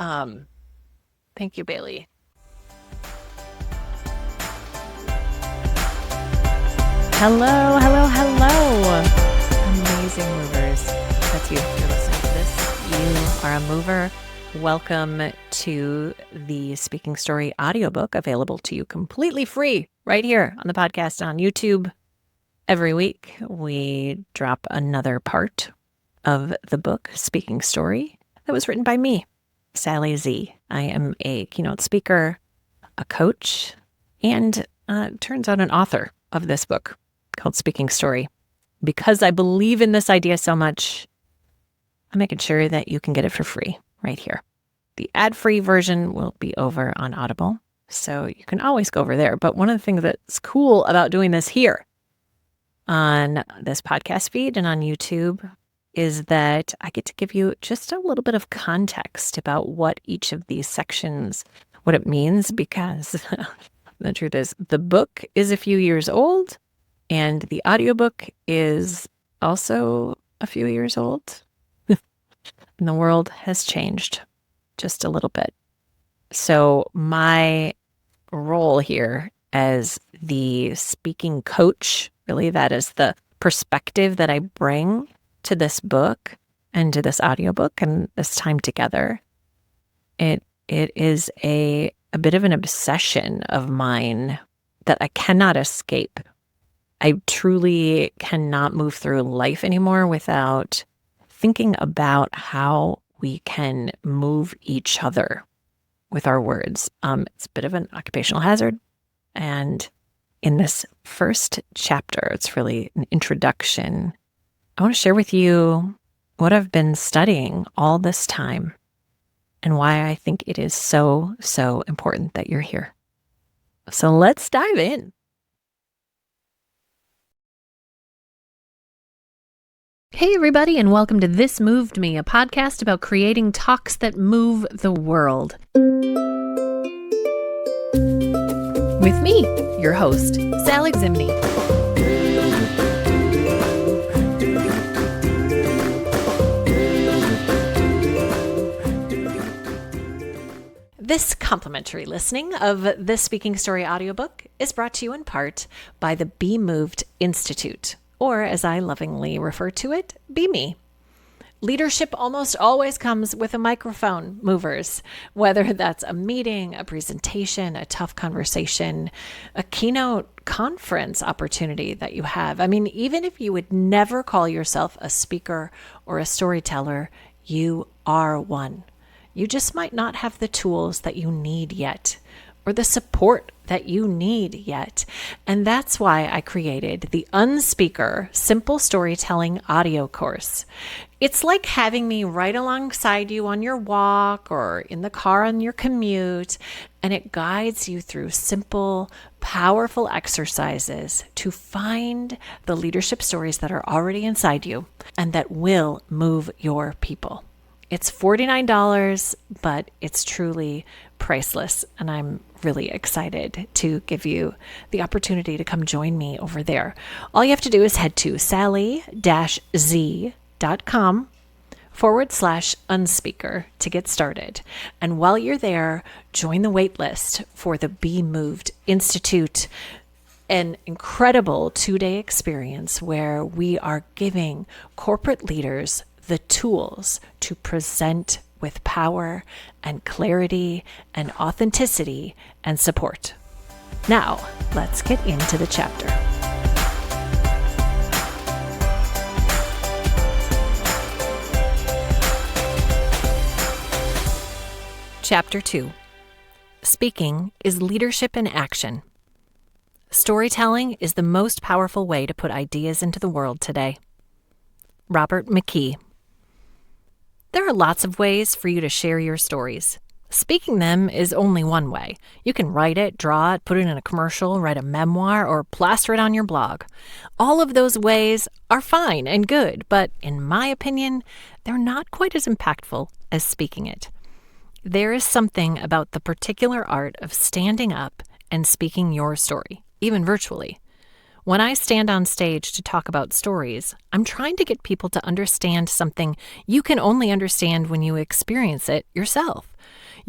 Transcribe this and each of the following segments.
Thank you, Bailey. Hello. Amazing movers. That's you. You're listening to this. You are a mover. Welcome to the Speaking Story audiobook, available to you completely free right here on the podcast on YouTube. Every week, we drop another part of the book, Speaking Story, that was written by me, Sally Z. I am a keynote speaker, a coach, and turns out an author of this book called Speaking Story. Because I believe in this idea so much, I'm making sure that you can get it for free right here. The ad-free version will be over on Audible, so you can always go over there. But one of the things that's cool about doing this here on this podcast feed and on YouTube is that I get to give you just a little bit of context about what each of these sections, what it means, because the truth is the book is a few years old and the audiobook is also a few years old. And the world has changed just a little bit. So my role here as the speaking coach, really that is the perspective that I bring to this book and to this audiobook and this time together. It is a bit of an obsession of mine that I cannot escape. I truly cannot move through life anymore without thinking about how we can move each other with our words. It's a bit of an occupational hazard. And in this first chapter, it's really an introduction. I want to share with you what I've been studying all this time and why I think it is so, so important that you're here. So let's dive in. Hey, everybody, and welcome to This Moved Me, a podcast about creating talks that move the world. With me, your host, Sally Zimney. This complimentary listening of the Speaking Story audiobook is brought to you in part by the Be Moved Institute, or as I lovingly refer to it, Be Me. Leadership almost always comes with a microphone, movers, whether that's a meeting, a presentation, a tough conversation, a keynote conference opportunity that you have. I mean, even if you would never call yourself a speaker or a storyteller, you are one. You just might not have the tools that you need yet, or the support that you need yet. And that's why I created the Unspeaker Simple Storytelling audio course. It's like having me right alongside you on your walk or in the car on your commute, and it guides you through simple, powerful exercises to find the leadership stories that are already inside you and that will move your people. It's $49, but it's truly priceless, and I'm really excited to give you the opportunity to come join me over there. All you have to do is head to sally-z.com/unspeaker to get started. And while you're there, join the wait list for the Be Moved Institute, an incredible 2-day experience where we are giving corporate leaders the tools to present with power and clarity and authenticity and support. Now, let's get into the chapter. Chapter 2. Speaking is leadership in action. Storytelling is the most powerful way to put ideas into the world today. Robert McKee. There are lots of ways for you to share your stories. Speaking them is only one way. You can write it, draw it, put it in a commercial, write a memoir, or plaster it on your blog. All of those ways are fine and good, but in my opinion, they're not quite as impactful as speaking it. There is something about the particular art of standing up and speaking your story, even virtually. When I stand on stage to talk about stories, I'm trying to get people to understand something you can only understand when you experience it yourself.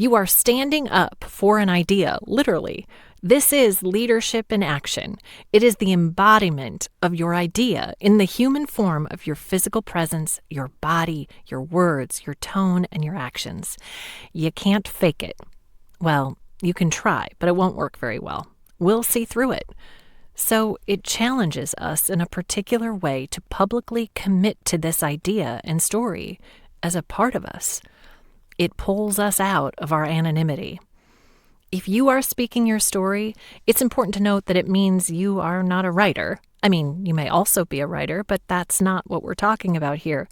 You are standing up for an idea, literally. This is leadership in action. It is the embodiment of your idea in the human form of your physical presence, your body, your words, your tone, and your actions. You can't fake it. Well, you can try, but it won't work very well. We'll see through it. So it challenges us in a particular way to publicly commit to this idea and story as a part of us. It pulls us out of our anonymity. If you are speaking your story, it's important to note that it means you are not a writer. I mean, you may also be a writer, but that's not what we're talking about here.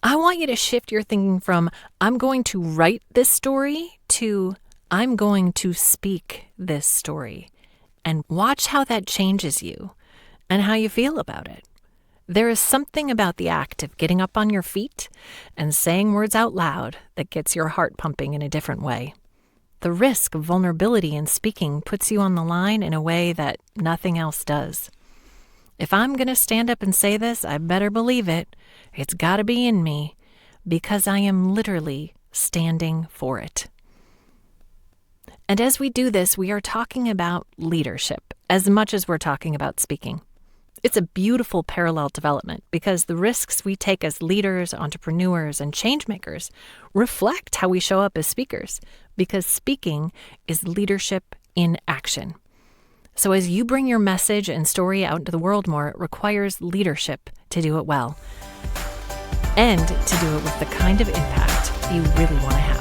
I want you to shift your thinking from, I'm going to write this story, to, I'm going to speak this story. And watch how that changes you and how you feel about it. There is something about the act of getting up on your feet and saying words out loud that gets your heart pumping in a different way. The risk of vulnerability in speaking puts you on the line in a way that nothing else does. If I'm going to stand up and say this, I better believe it. It's got to be in me, because I am literally standing for it. And as we do this, we are talking about leadership as much as we're talking about speaking. It's a beautiful parallel development because the risks we take as leaders, entrepreneurs, and changemakers reflect how we show up as speakers, because speaking is leadership in action. So as you bring your message and story out into the world more, it requires leadership to do it well and to do it with the kind of impact you really want to have.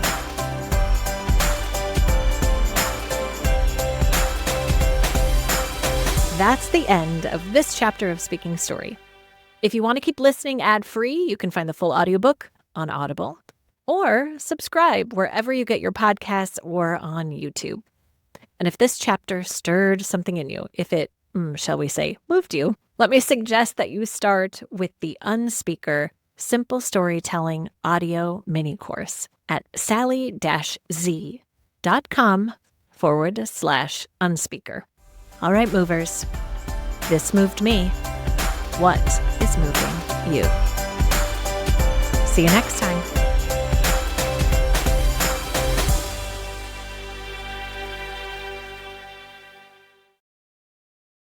That's the end of this chapter of Speaking Story. If you want to keep listening ad-free, you can find the full audiobook on Audible or subscribe wherever you get your podcasts or on YouTube. And if this chapter stirred something in you, if it, shall we say, moved you, let me suggest that you start with the Unspeaker Simple Storytelling Audio Mini Course at sally-z.com/unspeaker. All right, movers. This moved me. What is moving you? See you next time.